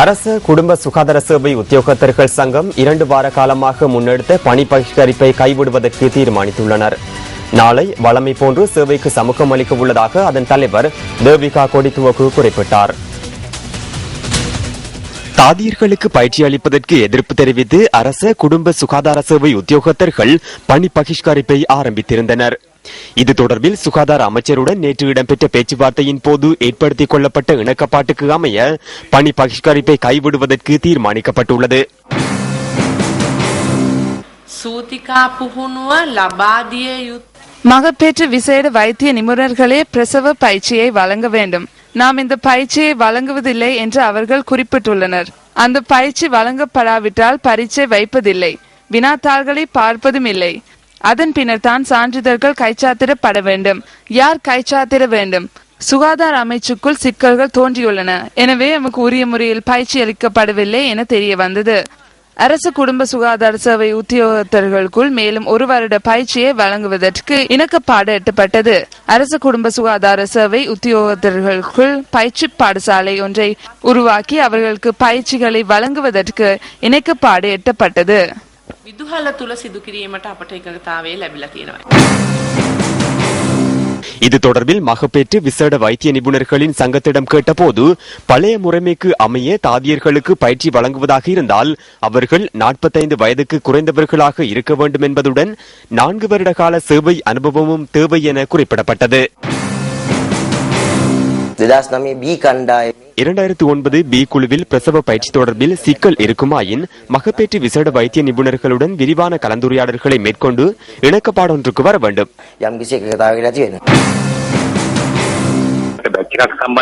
அரசு குடும்ப சுகாதார சேவை உத்தியோகத்தர்கள் சங்கம் 2 வார காலமாக முன்னெடுத்த பணி பகிஷ்கரிப்பை கைவிடுவதற்கு தீர்மானித்துள்ளனர். நாளை வழமை போன்று சேவைக்கு சமூகம் அளிக்க உள்ளதாக அதன் தலைவர் தேவிகா கொடித்துவக்கு குறிப்பிட்டார். தாதியர்களுக்கு பயிற்சி அளிப்பதற்கு எதிர்ப்பு தெரிவித்து அரசு குடும்ப சுகாதார சேவை உத்தியோகத்தர்கள் பணி பகிஷ்கரிப்பை ஆரம்பித்திருந்தனர். இது தொடர்பில் சுகாதார அமைச்சருடன் நேற்று இடம்பெற்ற பேச்சுவார்த்தையின் போது ஏற்படுத்திக் கொள்ளப்பட்ட இணக்கப்பாட்டுக்கு அமைய பணி பகிஷ்கரிப்பை கைவிடுவதற்கு தீர்மானிக்கப்பட்டுள்ளது. மகப்பேற்று விசேட வைத்திய நிபுணர்களே பிரசவ பயிற்சியை வழங்க வேண்டும். நாம் இந்த பயிற்சியை வழங்குவதில்லை என்று அவர்கள் குறிப்பிட்டுள்ளனர். அந்த பயிற்சி வழங்கப்படாவிட்டால் பரீட்சை வைப்பதில்லை, வினாத்தாள்களை பார்ப்பதும் இல்லை. அதன் பின்னர் தான் சான்றிதழ்கள் கைச்சாத்திடப்பட வேண்டும். யார் கைச்சாத்திட வேண்டும்? சுகாதார அமைச்சுக்குள் சிக்கல்கள் தோன்றியுள்ளன. எனவே நமக்கு உரிய முறையில் பயிற்சி அளிக்கப்படவில்லை என தெரிய வந்தது. அரசு குடும்ப சுகாதார சேவை உத்தியோகத்தர்களுக்குள் மேலும் 1 வருட பயிற்சியை வழங்குவதற்கு இணக்கப்பாடு எட்டப்பட்டது. அரசு குடும்ப சுகாதார சேவை உத்தியோகத்தர்களுக்குள் பயிற்சி பாடசாலை ஒன்றை உருவாக்கி அவர்களுக்கு பயிற்சிகளை வழங்குவதற்கு இணக்கப்பாடு எட்டப்பட்டது. இது தொடர்பில் மகப்பேற்று விசேட வைத்திய நிபுணர்களின் சங்கத்திடம் கேட்டபோது பழைய முறைமைக்கு அமைய தாதியர்களுக்கு பயிற்சி வழங்குவதாக இருந்தால் அவர்கள் 45 வயதுக்கு குறைந்தவர்களாக இருக்க வேண்டும் என்பதுடன் 4 வருட கால சேவை அனுபவமும் தேவை என குறிப்பிடப்பட்டது. 2009 பி குழுவில் பிரசவ பயிற்சி தொடர்பில் சிக்கல் இருக்குமாயின் மகப்பேற்று விசேட வைத்திய நிபுணர்களுடன் விரிவான கலந்துரையாடல்களை மேற்கொண்டு இணக்கப்பாடொன்றுக்கு வர வேண்டும்.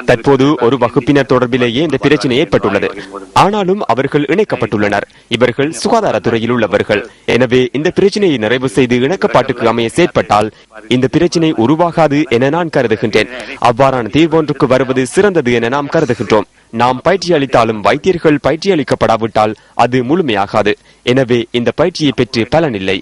தற்போது ஒரு வகுப்பினர் தொடர்பிலேயே இந்த பிரச்சனை ஏற்பட்டுள்ளது. ஆனாலும் அவர்கள் இணைக்கப்பட்டுள்ளனர். இவர்கள் சுகாதாரத்துறையில் உள்ளவர்கள். எனவே இந்த பிரச்சனையை நிறைவு செய்து இணக்கப்பாட்டுக்கு அமைய செயற்பட்டால் இந்த பிரச்சனை உருவாகாது என நான் கருதுகின்றேன். அவ்வாறான தீர்வொன்றுக்கு வருவது சிறந்தது என நாம் கருதுகின்றோம். நாம் பயிற்சி அளித்தாலும் வைத்தியர்கள் பயிற்சி அளிக்கப்படாவிட்டால் அது முழுமையாகாது. எனவே இந்த பயிற்சியை பெற்று பலனில்லை.